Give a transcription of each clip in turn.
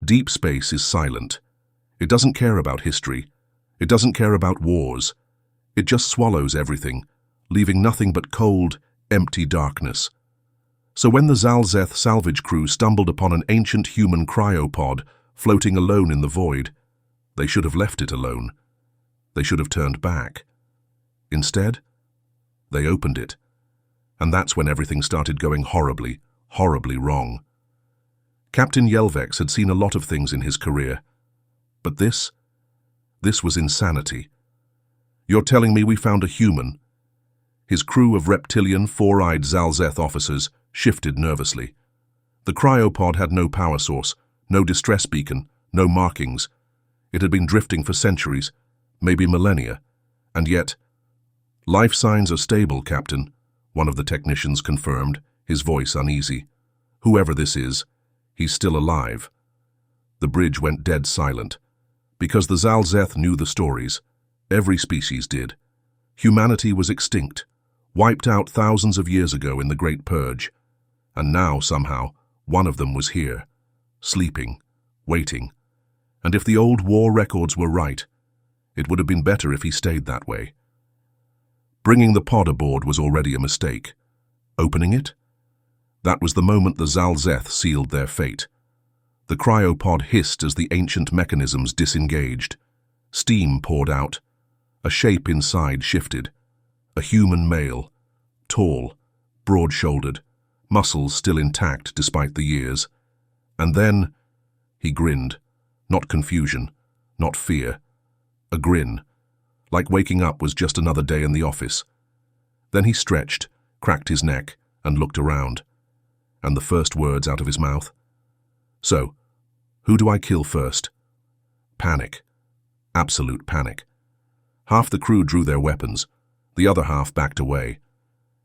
Deep space is silent. It doesn't care about history. It doesn't care about wars. It just swallows everything, leaving nothing but cold, empty darkness. So when the Zalzeth salvage crew stumbled upon an ancient human cryopod floating alone in the void, they should have left it alone. They should have turned back. Instead, they opened it. And that's when everything started going horribly, horribly wrong. Captain Yelvex had seen a lot of things in his career. But this was insanity. You're telling me we found a human? His crew of reptilian, four-eyed Zalzeth officers shifted nervously. The cryopod had no power source, no distress beacon, no markings. It had been drifting for centuries, maybe millennia. And yet, "Life signs are stable, Captain," one of the technicians confirmed, his voice uneasy. "Whoever this is, he's still alive." The bridge went dead silent. Because the Zalzeth knew the stories. Every species did. Humanity was extinct, wiped out thousands of years ago in the Great Purge. And now, somehow, one of them was here, sleeping, waiting. And if the old war records were right, it would have been better if he stayed that way. Bringing the pod aboard was already a mistake. Opening it? That was the moment the Zalzeth sealed their fate. The cryopod hissed as the ancient mechanisms disengaged. Steam poured out. A shape inside shifted. A human male. Tall, broad-shouldered, muscles still intact despite the years. And then, he grinned. Not confusion, not fear. A grin. Like waking up was just another day in the office. Then he stretched, cracked his neck, and looked around. And the first words out of his mouth? "So, who do I kill first?" Panic. Absolute panic. Half the crew drew their weapons. The other half backed away.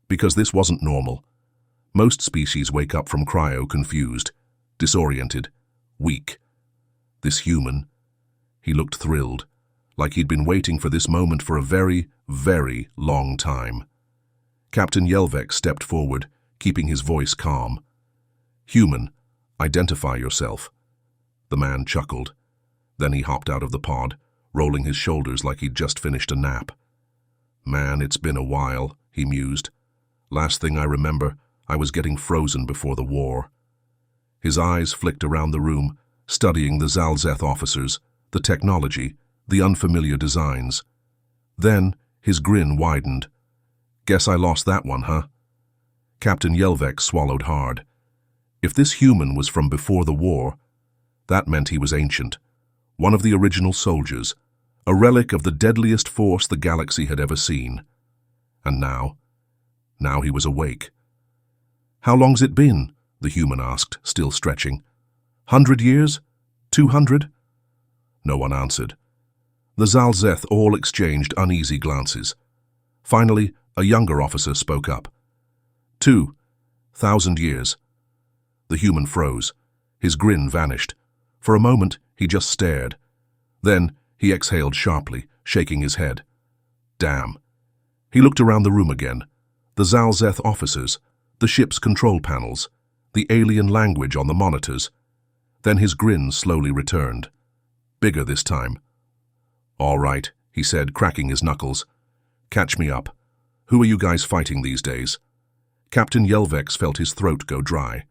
Because this wasn't normal. Most species wake up from cryo confused, disoriented, weak. This human, he looked thrilled, like he'd been waiting for this moment for a very, very long time. Captain Yelvex stepped forward, keeping his voice calm. "Human, identify yourself." The man chuckled. Then he hopped out of the pod, rolling his shoulders like he'd just finished a nap. "Man, it's been a while," he mused. "Last thing I remember, I was getting frozen before the war." His eyes flicked around the room, studying the Zalzeth officers, the technology, the unfamiliar designs. Then his grin widened. "Guess I lost that one, huh?" Captain Yelvex swallowed hard. If this human was from before the war, that meant he was ancient, one of the original soldiers, a relic of the deadliest force the galaxy had ever seen. And now he was awake. "How long's it been?" the human asked, still stretching. 100 years? 200? No one answered. The Zalzeth all exchanged uneasy glances. Finally, a younger officer spoke up. 2,000 years. The human froze. His grin vanished. For a moment, he just stared. Then, he exhaled sharply, shaking his head. Damn. He looked around the room again. The Zalzeth officers, the ship's control panels, the alien language on the monitors. Then his grin slowly returned. Bigger this time. "All right," he said, cracking his knuckles. "Catch me up. Who are you guys fighting these days?" Captain Yelvex felt his throat go dry.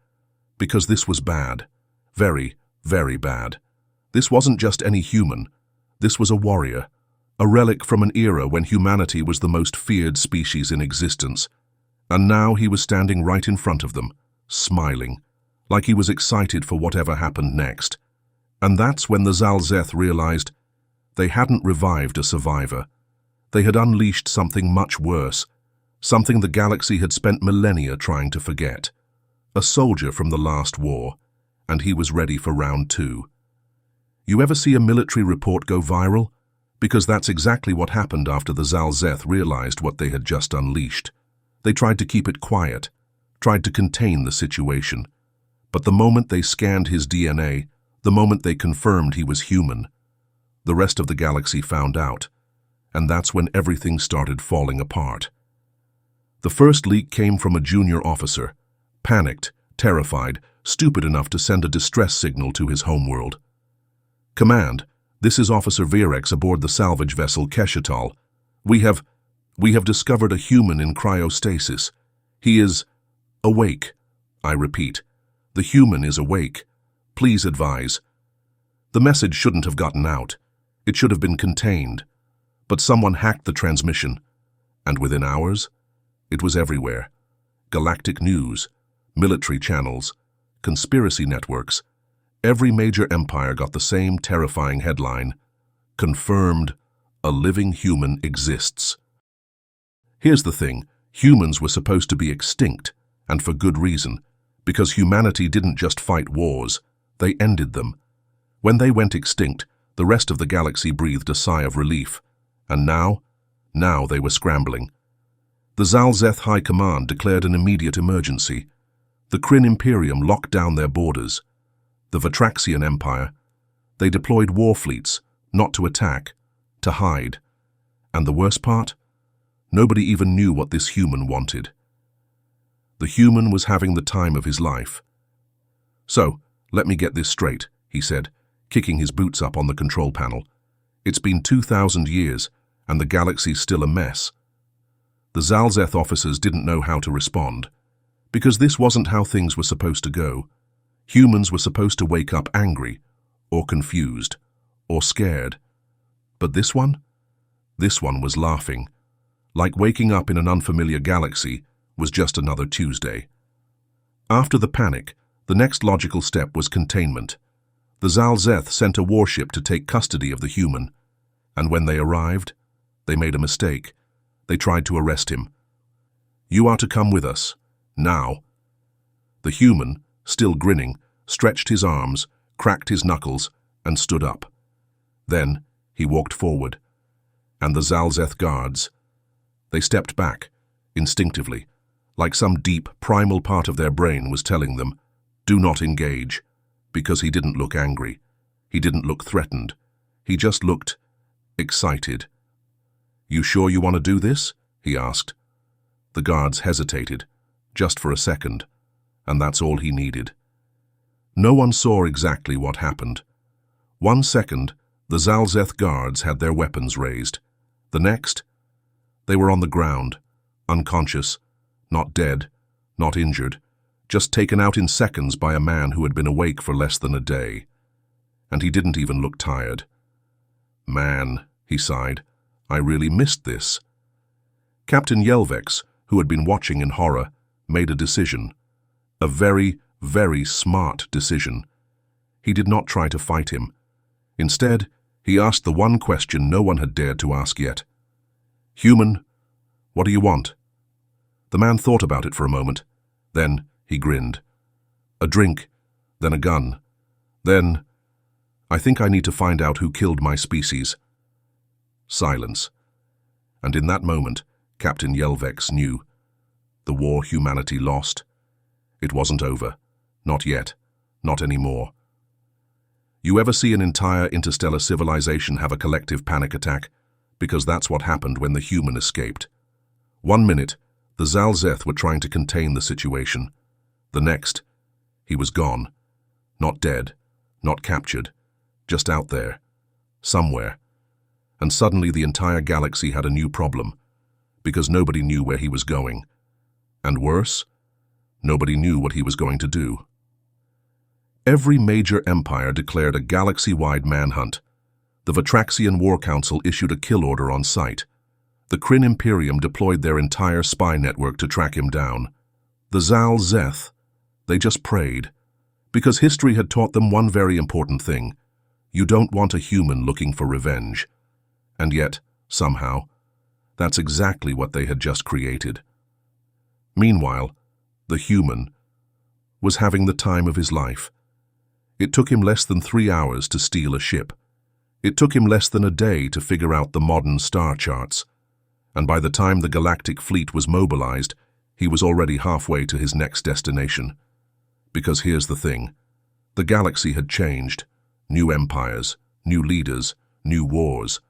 Because this was bad. Very, very bad. This wasn't just any human. This was a warrior. A relic from an era when humanity was the most feared species in existence. And now he was standing right in front of them, smiling, like he was excited for whatever happened next. And that's when the Zalzeth realized they hadn't revived a survivor. They had unleashed something much worse, something the galaxy had spent millennia trying to forget. A soldier from the last war, and he was ready for round 2. You ever see a military report go viral? Because that's exactly what happened after the Zalzeth realized what they had just unleashed. They tried to keep it quiet, tried to contain the situation. But the moment they scanned his DNA, the moment they confirmed he was human, the rest of the galaxy found out, and that's when everything started falling apart. The first leak came from a junior officer, panicked, terrified, stupid enough to send a distress signal to his homeworld. "Command, this is Officer Virex aboard the salvage vessel Keshetal. We have discovered a human in cryostasis. He is awake. I repeat, the human is awake. Please advise." The message shouldn't have gotten out. It should have been contained. But someone hacked the transmission, and within hours, it was everywhere. Galactic news, military channels, conspiracy networks. Every major empire got the same terrifying headline: "Confirmed, a living human exists." Here's the thing, humans were supposed to be extinct, and for good reason, because humanity didn't just fight wars, they ended them. When they went extinct, the rest of the galaxy breathed a sigh of relief, and now they were scrambling. The Zalzeth High Command declared an immediate emergency. The Kryn Imperium locked down their borders. The Vatraxian Empire, they deployed war fleets, not to attack, to hide. And the worst part? Nobody even knew what this human wanted. The human was having the time of his life. "So, let me get this straight," he said, kicking his boots up on the control panel. "It's been 2,000 years, and the galaxy's still a mess." The Zalzeth officers didn't know how to respond, because this wasn't how things were supposed to go. Humans were supposed to wake up angry, or confused, or scared. But this one? This one was laughing. Like waking up in an unfamiliar galaxy was just another Tuesday. After the panic, the next logical step was containment. The Zalzeth sent a warship to take custody of the human, and when they arrived, they made a mistake. They tried to arrest him. "You are to come with us, now." The human, still grinning, stretched his arms, cracked his knuckles, and stood up. Then he walked forward. And the Zalzeth guards, they stepped back, instinctively, like some deep, primal part of their brain was telling them, "Do not engage," because he didn't look angry. He didn't look threatened. He just looked excited. "You sure you want to do this?" he asked. The guards hesitated, just for a second, and that's all he needed. No one saw exactly what happened. 1 second, the Zalzeth guards had their weapons raised. The next, they were on the ground, unconscious, not dead, not injured, just taken out in seconds by a man who had been awake for less than a day. And he didn't even look tired. "Man," he sighed, "I really missed this." Captain Yelvex, who had been watching in horror, made a decision. A very, very smart decision. He did not try to fight him. Instead, he asked the one question no one had dared to ask yet. "Human, what do you want?" The man thought about it for a moment. Then he grinned. "A drink, then a gun. Then, I think I need to find out who killed my species." Silence. And in that moment, Captain Yelvex knew. The war humanity lost. It wasn't over. Not yet. Not anymore. You ever see an entire interstellar civilization have a collective panic attack? Because that's what happened when the human escaped. 1 minute, the Zalzeth were trying to contain the situation. The next, he was gone. Not dead, not captured, just out there, somewhere. And suddenly the entire galaxy had a new problem, because nobody knew where he was going. And worse, nobody knew what he was going to do. Every major empire declared a galaxy-wide manhunt. The Vatraxian War Council issued a kill order on sight. The Kryn Imperium deployed their entire spy network to track him down. The Zalzeth, they just prayed, because history had taught them one very important thing. You don't want a human looking for revenge. And yet, somehow, that's exactly what they had just created. Meanwhile, the human was having the time of his life. It took him less than 3 hours to steal a ship. It took him less than a day to figure out the modern star charts. And by the time the Galactic fleet was mobilized, he was already halfway to his next destination. Because here's the thing. The galaxy had changed. New empires, new leaders, new wars.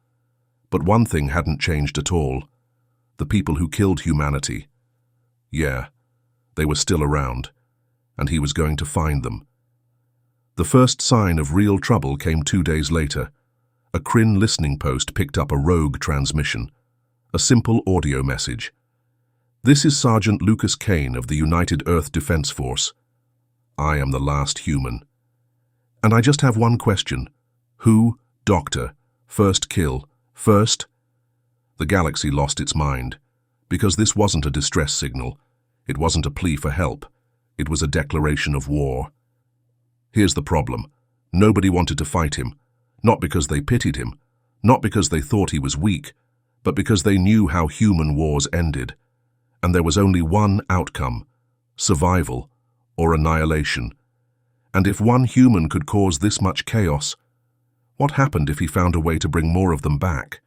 But one thing hadn't changed at all. The people who killed humanity. Yeah, they were still around. and he was going to find them. The first sign of real trouble came 2 days later. A Kryn listening post picked up a rogue transmission, a simple audio message. "This is Sergeant Lucas Kane of the United Earth Defense Force. I am the last human. And I just have one question. Who, Doctor, first kill, first?" The galaxy lost its mind, because this wasn't a distress signal. It wasn't a plea for help. It was a declaration of war. Here's the problem. Nobody wanted to fight him, not because they pitied him, not because they thought he was weak, but because they knew how human wars ended. And there was only one outcome: survival or annihilation. And if one human could cause this much chaos, what happened if he found a way to bring more of them back?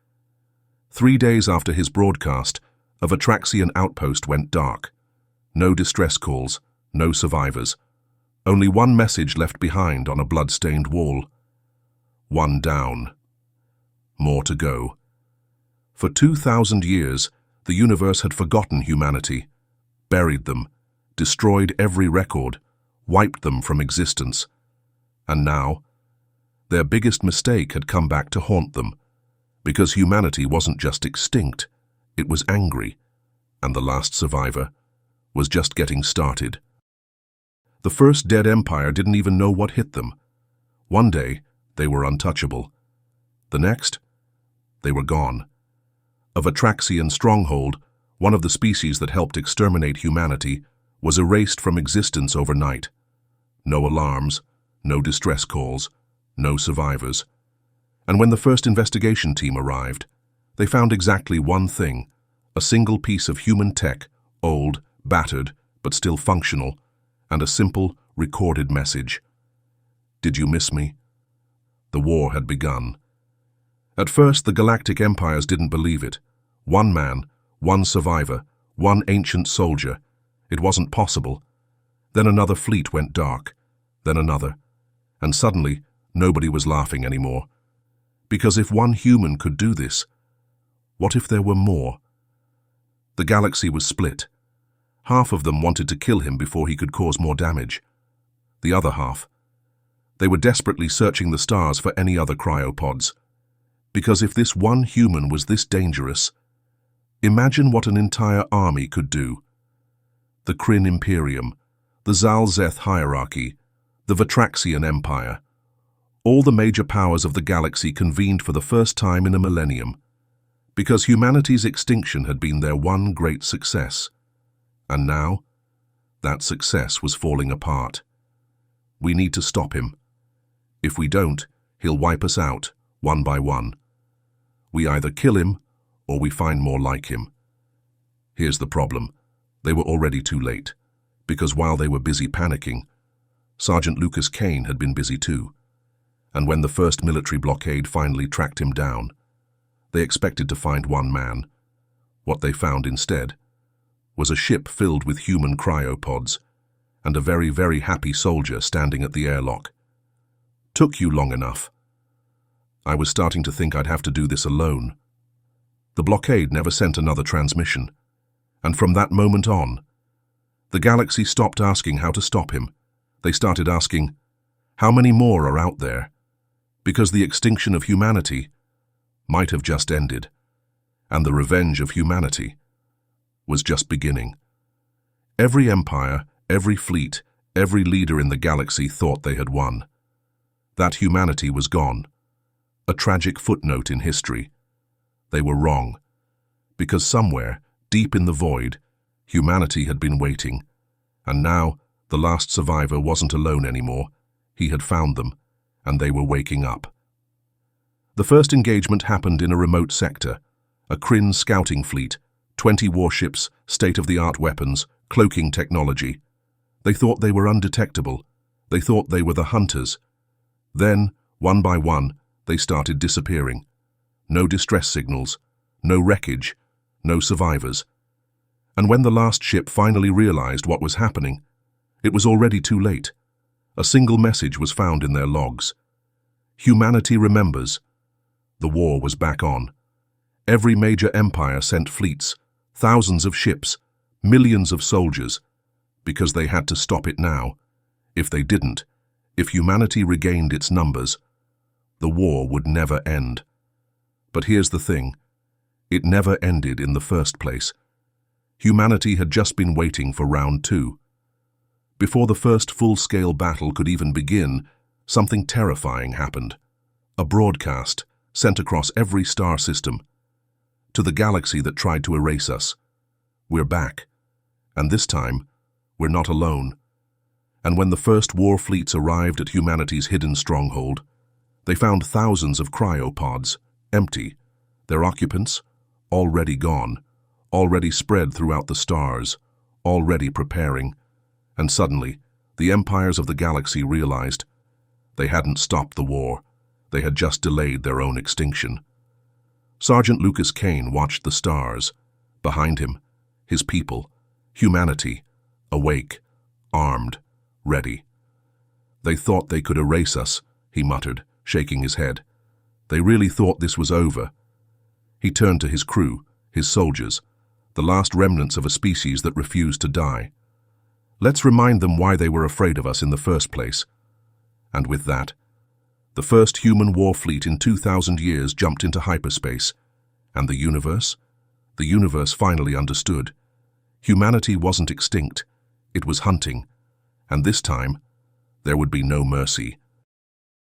3 days after his broadcast, a Vatraxian outpost went dark. No distress calls, no survivors. Only one message left behind on a blood-stained wall. One down. More to go. For 2,000 years, the universe had forgotten humanity, buried them, destroyed every record, wiped them from existence. And now, their biggest mistake had come back to haunt them, because humanity wasn't just extinct, it was angry, and the last survivor was just getting started. The first dead empire didn't even know what hit them. One day, they were untouchable. The next, they were gone. A Vatraxian stronghold, one of the species that helped exterminate humanity, was erased from existence overnight. No alarms, no distress calls, no survivors. And when the first investigation team arrived, they found exactly one thing: a single piece of human tech, old, battered, but still functional, and a simple, recorded message. "Did you miss me?" The war had begun. At first, the Galactic empires didn't believe it. One man, one survivor, one ancient soldier. It wasn't possible. Then another fleet went dark, then another. And suddenly, nobody was laughing anymore. Because if one human could do this, what if there were more? The galaxy was split. Half of them wanted to kill him before he could cause more damage. The other half, they were desperately searching the stars for any other cryopods. Because if this one human was this dangerous, imagine what an entire army could do. The Kryn Imperium, the Zalzeth hierarchy, the Vatraxian Empire. All the major powers of the galaxy convened for the first time in a millennium, because humanity's extinction had been their one great success. And now, that success was falling apart. We need to stop him. If we don't, he'll wipe us out, one by one. We either kill him, or we find more like him. Here's the problem. They were already too late, because while they were busy panicking, Sergeant Lucas Kane had been busy too. And when the first military blockade finally tracked him down, they expected to find one man. What they found instead was a ship filled with human cryopods, and a very, very happy soldier standing at the airlock. "Took you long enough. I was starting to think I'd have to do this alone." The blockade never sent another transmission, and from that moment on, the galaxy stopped asking how to stop him. They started asking, how many more are out there? Because the extinction of humanity might have just ended, and the revenge of humanity was just beginning. Every empire, every fleet, every leader in the galaxy thought they had won. That humanity was gone. A tragic footnote in history. They were wrong, because somewhere, deep in the void, humanity had been waiting, and now the last survivor wasn't alone anymore. He had found them, and they were waking up. The first engagement happened in a remote sector, a Kryn scouting fleet, 20 warships, state-of-the-art weapons, cloaking technology. They thought they were undetectable. They thought they were the hunters. Then, one by one, they started disappearing. No distress signals, no wreckage, no survivors. And when the last ship finally realized what was happening, it was already too late. A single message was found in their logs. Humanity remembers. The war was back on. Every major empire sent fleets, thousands of ships, millions of soldiers. because they had to stop it now. If they didn't, if humanity regained its numbers, the war would never end. But here's the thing. It never ended in the first place. Humanity had just been waiting for round 2. Before the first full-scale battle could even begin, something terrifying happened. A broadcast sent across every star system. To the galaxy that tried to erase us. We're back. And this time, we're not alone. And when the first war fleets arrived at humanity's hidden stronghold, they found thousands of cryopods, empty, their occupants already gone, already spread throughout the stars, already preparing. And suddenly, the empires of the galaxy realized they hadn't stopped the war, they had just delayed their own extinction. Sergeant Lucas Kane watched the stars. Behind him, his people, humanity, awake, armed, ready. They thought they could erase us, he muttered, shaking his head. They really thought this was over. He turned to his crew, his soldiers, the last remnants of a species that refused to die. Let's remind them why they were afraid of us in the first place. And with that, the first human war fleet in 2,000 years jumped into hyperspace. And the universe? The universe finally understood. Humanity wasn't extinct. It was hunting. And this time, there would be no mercy.